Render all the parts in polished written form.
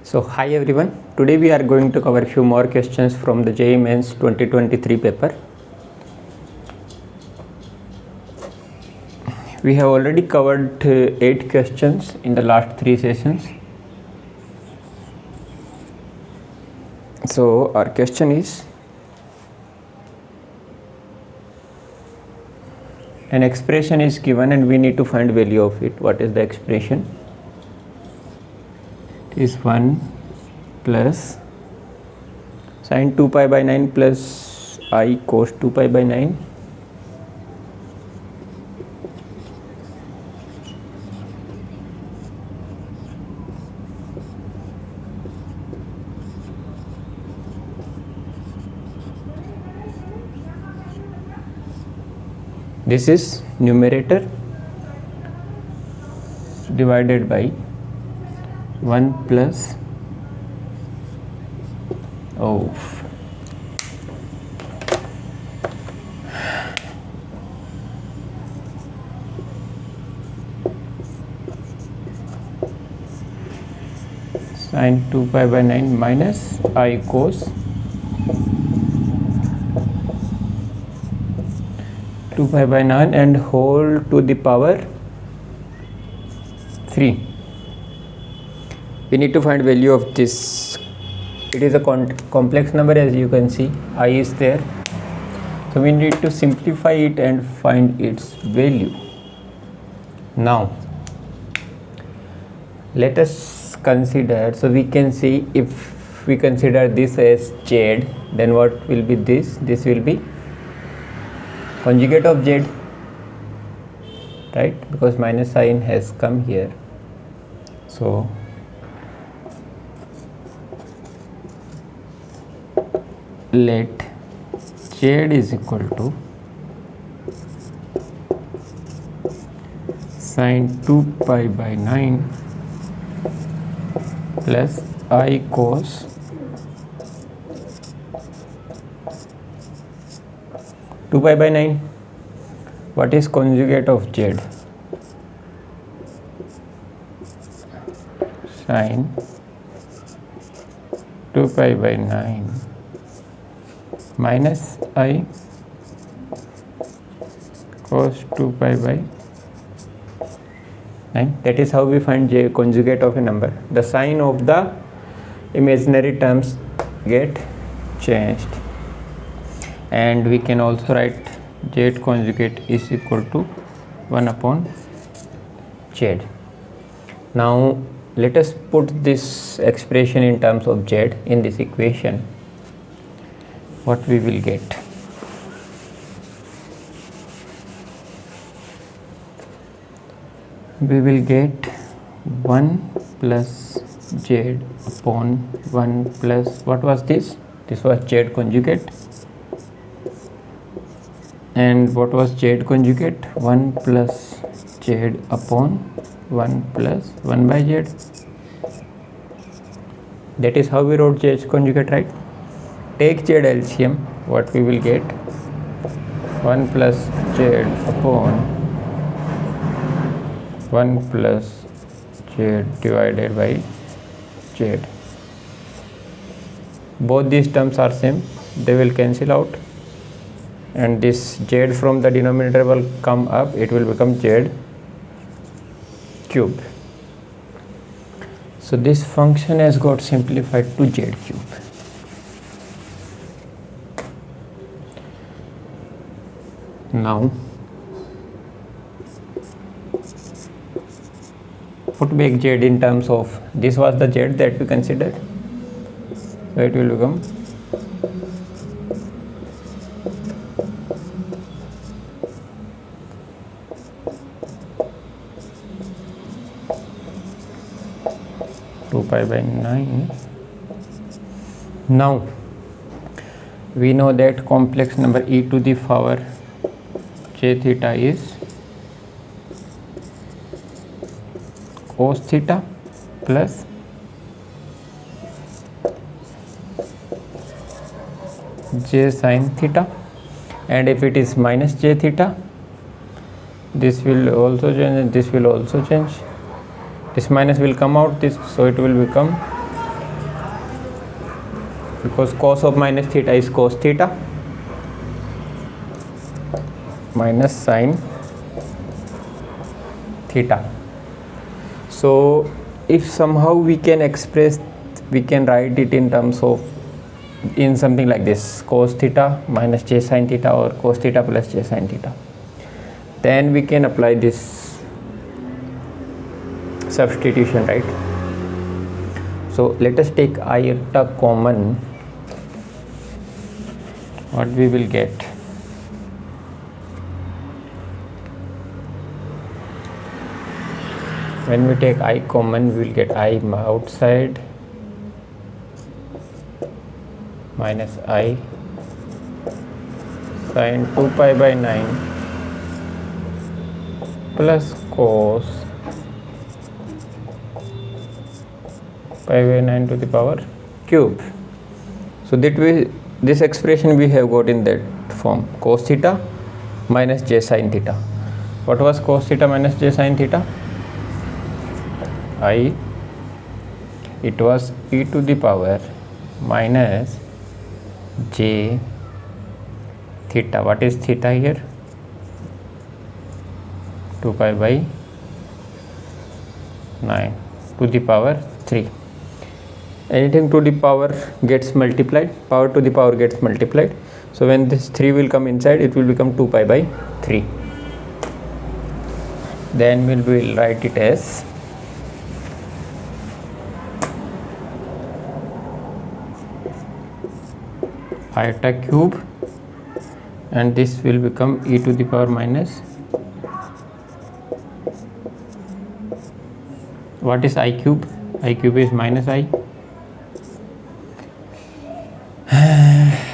So hi everyone, today we are going to cover a few more questions from the JEE Mains 2023 paper. We have already covered 8 questions in the last 3 sessions. So our question is, an expression is given and we need to find value of it. What is the expression? It is 1 plus sine 2 pi by 9 plus I cos 2 pi by 9 this is numerator divided by 1 plus sine 2 pi by 9 minus I cos 2 pi by 9 and whole to the power 3. We need to find value of this. It is a complex number, as you can see, I is there. So we need to simplify it and find its value. Now let us consider, so we can see, if we consider this as z, then what will be this? This will be conjugate of z, right? Because minus sign has come here. So let z is equal to sine 2 pi by 9 plus I cos 2 pi by 9. What is conjugate of z? Sine 2 pi by 9 minus I cos 2 pi by 9. That is how we find j conjugate of a number. The sign of the imaginary terms get changed, and we can also write z conjugate is equal to 1 upon z. Now let us put this expression in terms of z in this equation. What we will get? We will get 1 plus z upon 1 plus, what was this? This was z conjugate. And what was z conjugate? 1 plus z upon 1 plus 1 by z. That is how we wrote z conjugate, right? Take z LCM, what we will get? 1 plus z upon 1 plus z divided by z. Both these terms are same, they will cancel out, and this z from the denominator will come up, it will become z cube. So this function has got simplified to z cube. Now put back z in terms of, this was the z that we considered, so it will become 2 pi by 9. Now we know that complex number e to the power j theta is cos theta plus j sin theta, and if it is minus j theta, this will also change and this will also change. This minus will come out, this, so it will become because cos of minus theta is cos theta minus sin theta. So if somehow we can write it in terms of in something like this, cos theta minus j sin theta or cos theta plus j sin theta, then we can apply this substitution, right? So let us take iota common. What we will get? When we take I common, we will get I outside minus I sin 2 pi by 9 plus cos pi by 9 to the power cube. So this expression we have got in that form, cos theta minus j sin theta. What was cos theta minus j sin theta? It was e to the power minus j theta. What is theta here? 2 pi by 9 to the power 3. Anything to the power gets multiplied, power to the power gets multiplied. So when this 3 will come inside, it will become 2 pi by 3. Then we will write it as iota cube, and this will become e to the power minus, what is I cube? I cube is minus I.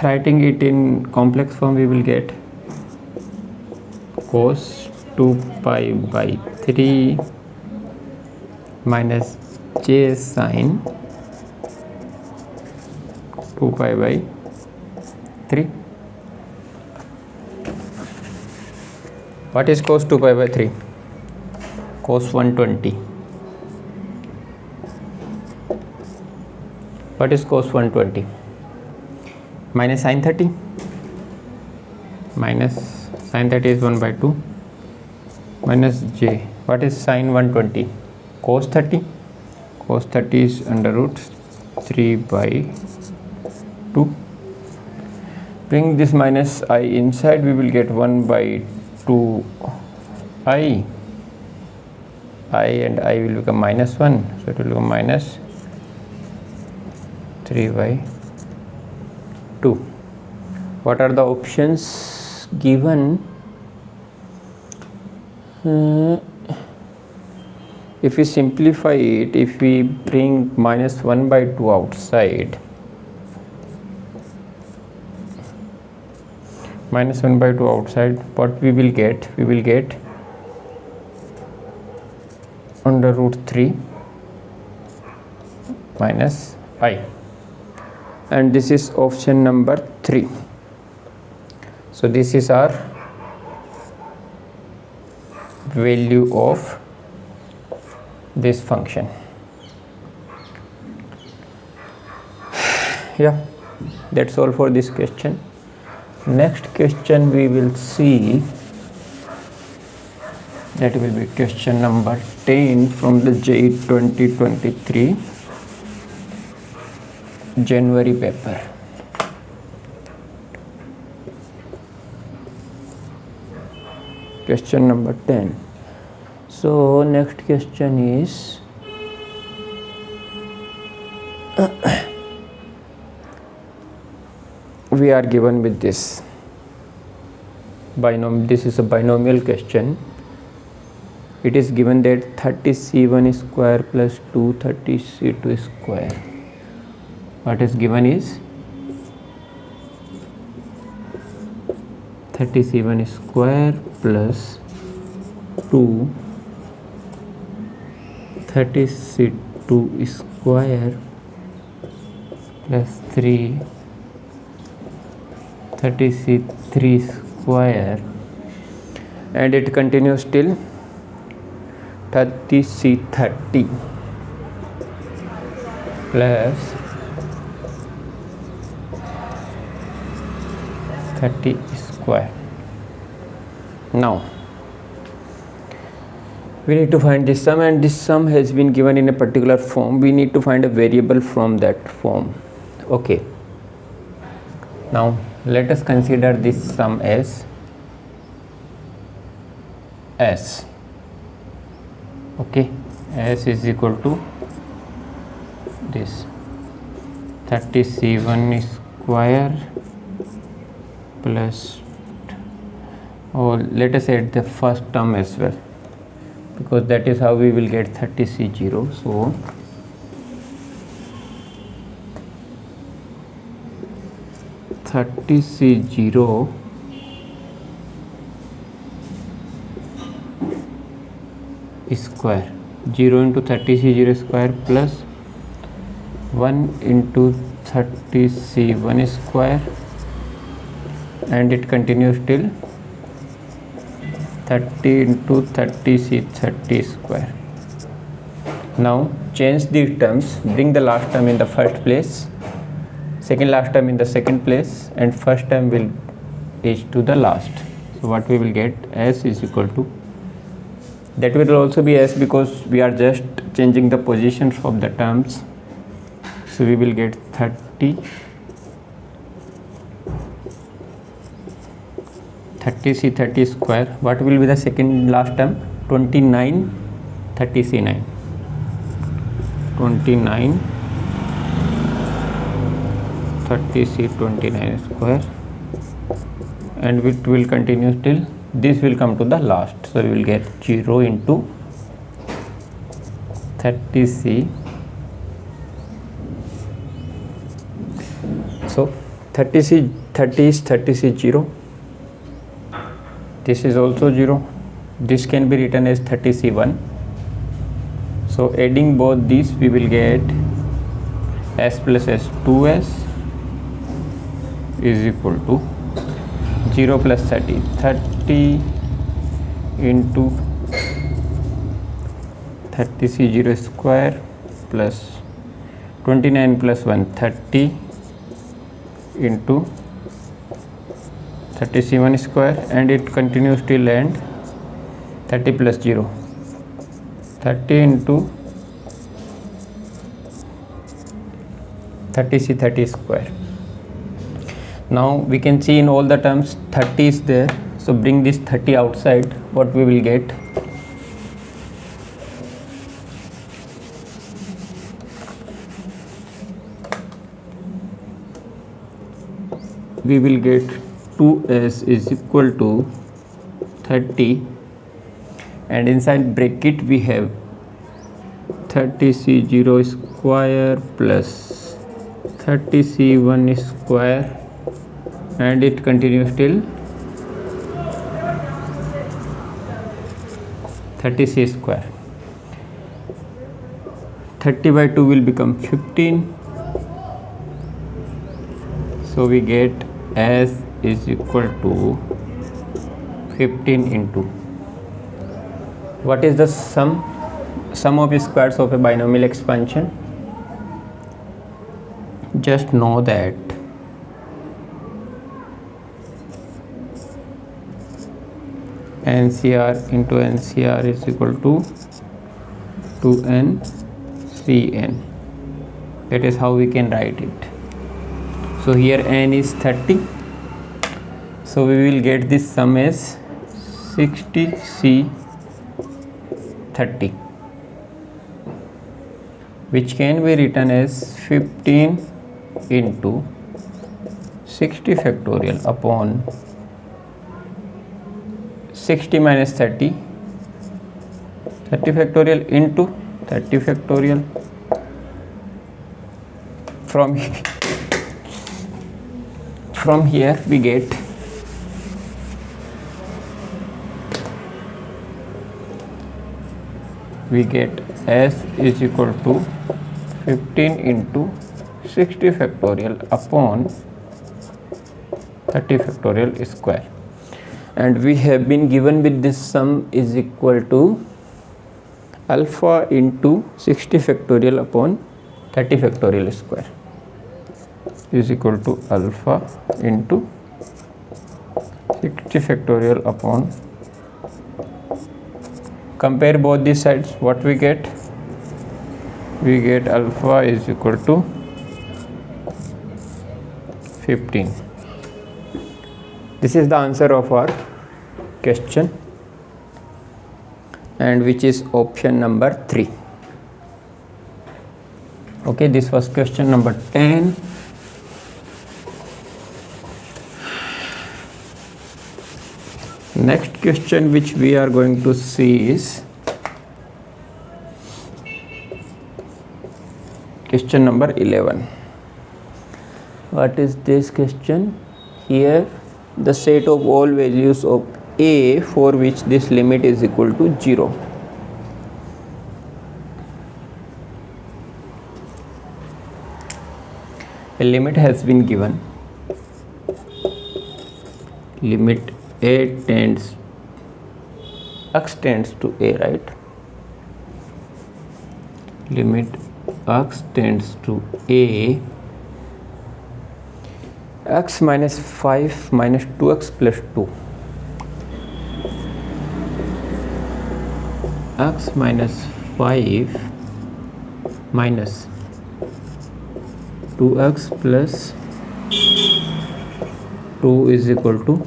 Writing it in complex form, we will get cos 2 pi by 3 minus j sin 2 pi by 3. What is cos 2 pi by 3? Cos 120. What is cos 120? Minus sin 30. Minus sin 30 is 1 by 2 minus j. What is sin 120? Cos 30. Cos 30 is under root 3 by 2. Bring this minus I inside, we will get 1 by 2 I and I will become minus 1, so it will become minus 3 by 2. What are the options given? If we simplify it, if we bring minus 1 by 2 outside, minus 1 by 2 outside, what we will get? We will get under root 3 minus I, and this is option number 3. So this is our value of this function. Yeah, that's all for this question. Next question we will see, that will be question number 10 from the JEE 2023 January paper. Question number 10. So next question is we are given with this binomial. This is a binomial question. It is given that 30c1 square plus 230c2 square. What is given is 30c1 square plus 230c2 square plus 330c3 square, and it continues till 30c30 plus 30 square. Now we need to find this sum, and this sum has been given in a particular form. We need to find a variable from that form. Okay, now let us consider this sum as S. Okay, S is equal to this 30C1 square plus, or let us add the first term as well, because that is how we will get 30C0. So (30C0) square, 0 into 30C0 square plus 1 into 30C1 square, and it continues till 30 into 30C30 square. Now change the terms, bring the last term in the first place, second last term in the second place, and first term will is to the last. So what we will get, S is equal to, that will also be S because we are just changing the positions of the terms. So we will get 30C30 square. What will be the second last term? 29 30C9, 29 30C29 square, and it will continue till this will come to the last. So we will get 0 into 30C. So 30 is 30C0. This is also 0. This can be written as 30C1. So adding both these, we will get S plus S, 2S is equal to 0 plus 30, 30 into 30C0 square plus 29 plus 1, 30 into 30C1 square, and it continues till end 30 plus 0, 30 into 30C30 square. Now we can see in all the terms 30 is there, so bring this 30 outside. What we will get, we will get 2S is equal to 30, and inside bracket we have 30C0 square plus 30C1 square, and it continues till 30C square. 30 by 2 will become 15. So we get S is equal to 15 into, what is the sum of squares of a binomial expansion? Just know that NCR into NCR is equal to 2n 3n. That is how we can write it. So here n is 30, so we will get this sum as 60C30, which can be written as 15 into 60 factorial upon 60 minus 30, 30 factorial into 30 factorial. From here we get S is equal to 15 into 60 factorial upon 30 factorial square, and we have been given with this sum is equal to alpha into 60 factorial upon 30 factorial square is equal to alpha into 60 factorial upon, compare both these sides, what we get? We get alpha is equal to 15. This is the answer of our question, and which is option number 3. Okay, this was question number 10. Next question which we are going to see is question number 11. What is this question? Here the set of all values of a for which this limit is equal to 0. A limit has been given. Limit a tends, x tends to a, right? Limit x tends to a, x minus 5 minus 2x plus 2, x minus 5 minus 2x plus 2 is equal to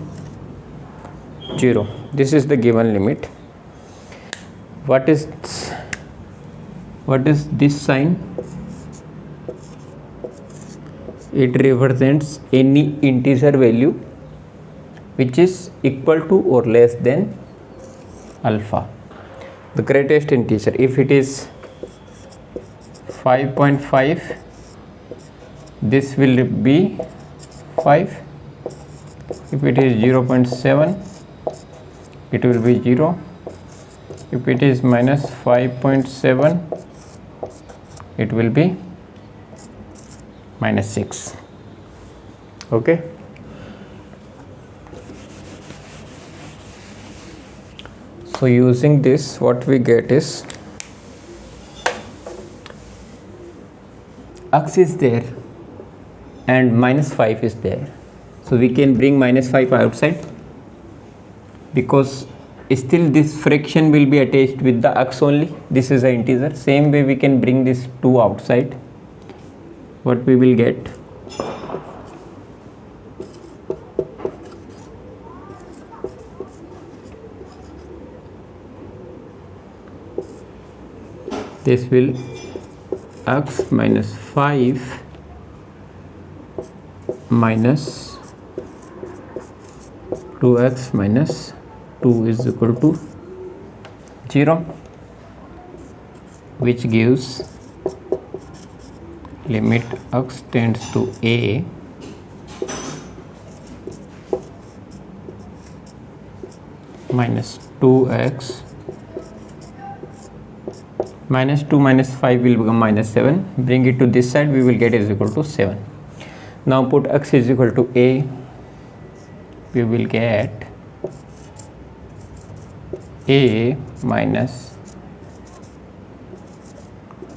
0. This is the given limit. What is this sign? It represents any integer value which is equal to or less than alpha, the greatest integer. If it is 5.5, this will be 5. If it is 0.7, it will be 0. If it is minus 5.7, it will be minus 6. Okay. So using this, what we get is x is there and minus 5 is there. So we can bring minus 5 outside, because still this fraction will be attached with the x only. This is an integer. Same way we can bring this 2 outside. What we will get? This will x minus 5 minus 2x minus 2 is equal to 0, which gives limit x tends to a minus 2x minus 2 minus 5 will become minus 7. Bring it to this side, we will get is equal to 7. Now put x is equal to a, we will get a minus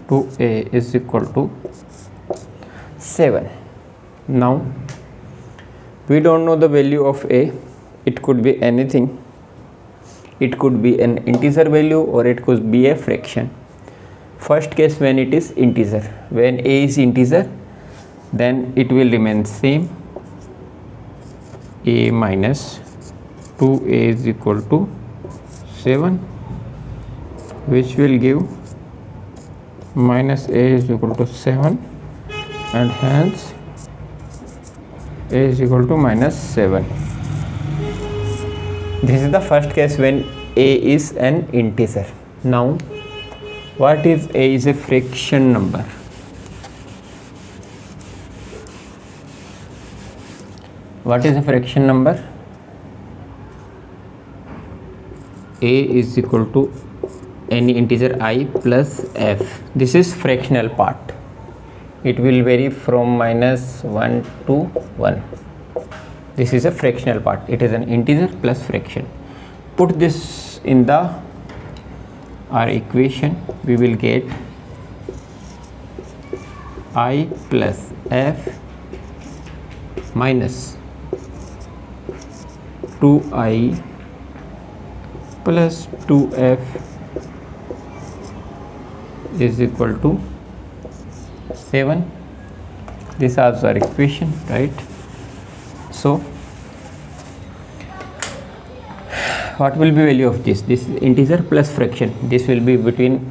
2a is equal to 7. Now we don't know the value of a. It could be anything. It could be an integer value or it could be a fraction. First case, when it is integer, when a is integer, then it will remain same. A minus 2a is equal to 7, which will give minus a is equal to 7, and hence a is equal to minus 7. This is the first case when a is an integer. Now what if a is a fraction number? What is a fraction number? A is equal to any integer I plus f. This is fractional part. It will vary from minus 1 to 1. This is a fractional part. It is an integer plus fraction. Put this in the our equation. We will get I plus f minus 2i plus 2f is equal to 7. This also our equation, right? So what will be value of this? This is integer plus fraction. This will be between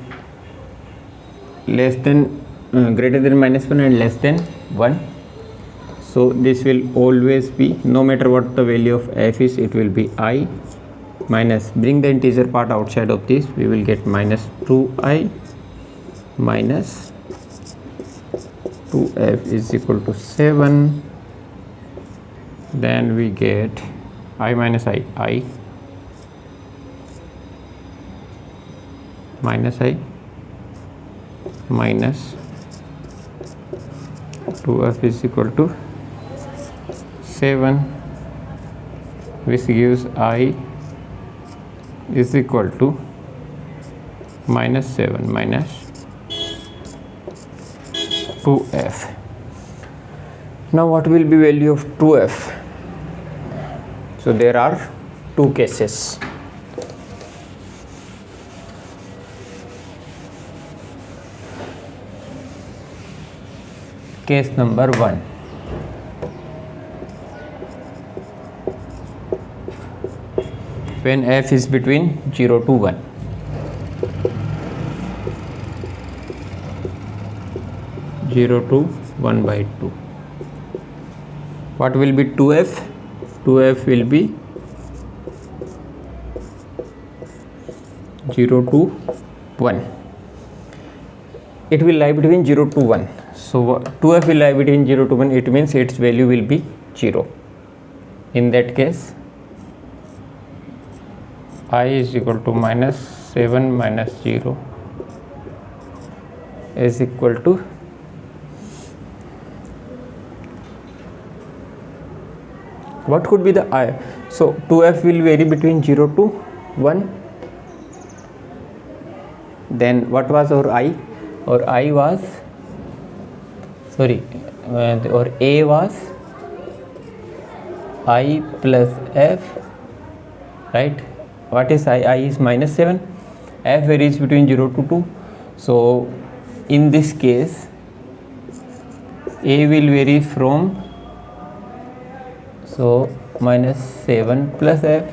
less than greater than -1 and less than 1. So this will always be, no matter what the value of f is, it will be I minus, bring the integer part outside of this, we will get minus 2i minus 2f is equal to 7. Then we get I minus I minus I minus 2f is equal to 7, which gives I is equal to minus 7 minus 2f. Now what will be value of 2f? So there are two cases. Case number 1. When f is between 0 to 1. 0 to 1 by 2. What will be 2f? 2f will be 0 to 1. It will lie between 0 to 1. So 2f will lie between 0 to 1. It means its value will be 0. In that case, I is equal to minus 7 minus 0 is equal to what could be the I? So 2f will vary between 0 to 1. Then what was our I? Or I was, sorry, or A was I plus f, right? What is I? I is minus 7. F varies between 0 to 2. So in this case, A will vary from, so minus 7 plus f.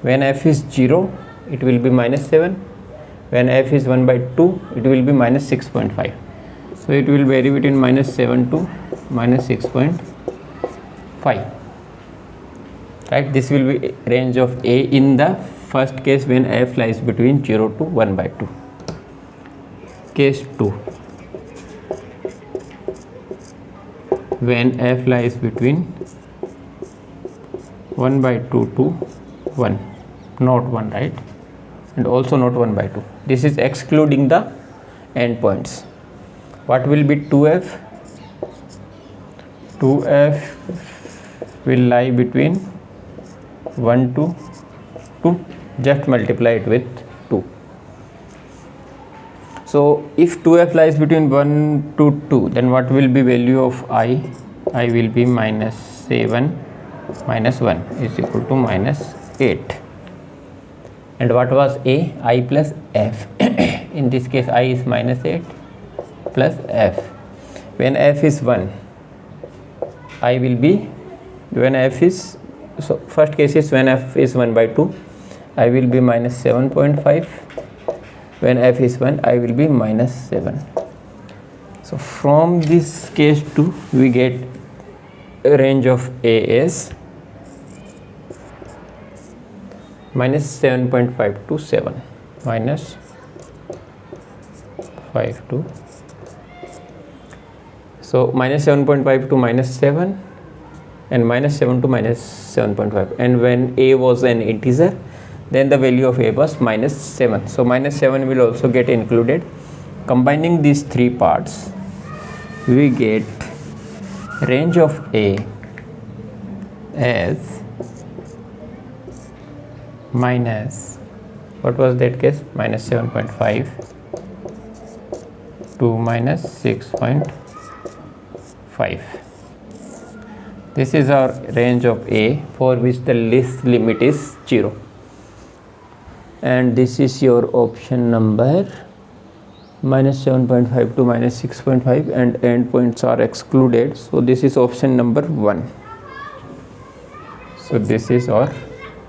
When f is 0, it will be minus 7. When f is 1 by 2, it will be minus 6.5. So it will vary between minus 7 to minus 6.5. Right, this will be range of A in the first case when f lies between 0 to 1 by 2. Case 2, when f lies between 1 by 2 to 1, not 1, right, and also not 1 by 2. This is excluding the endpoints. What will be 2f? 2f will lie between 1 to 2. Just multiply it with 2. So if 2f lies between 1 to 2, then what will be value of I? I will be minus 7 minus 1 is equal to minus 8. And what was A? I plus f. In this case, I is minus 8 plus f. When f is 1, I will be, when f is, so first case is when f is 1 by 2, I will be minus 7.5. When f is 1, I will be minus 7. So from this case 2, we get a range of A is minus 7.5 to 7, minus 5 to, so minus 7.5 to minus 7 and minus 7 to minus 7.5. And when A was an integer, then the value of A was minus 7. So minus 7 will also get included. Combining these three parts, we get range of A as minus, what was that case? Minus 7.5 to minus 6.5. This is our range of A for which the least limit is 0, and this is your option number -7.5 to -6.5, and endpoints are excluded, so this is option number 1. So this is our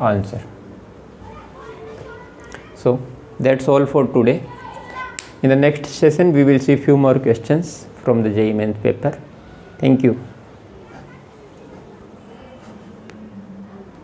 answer. So that's all for today. In the next session we will see few more questions from the JEE Mains paper. Thank you.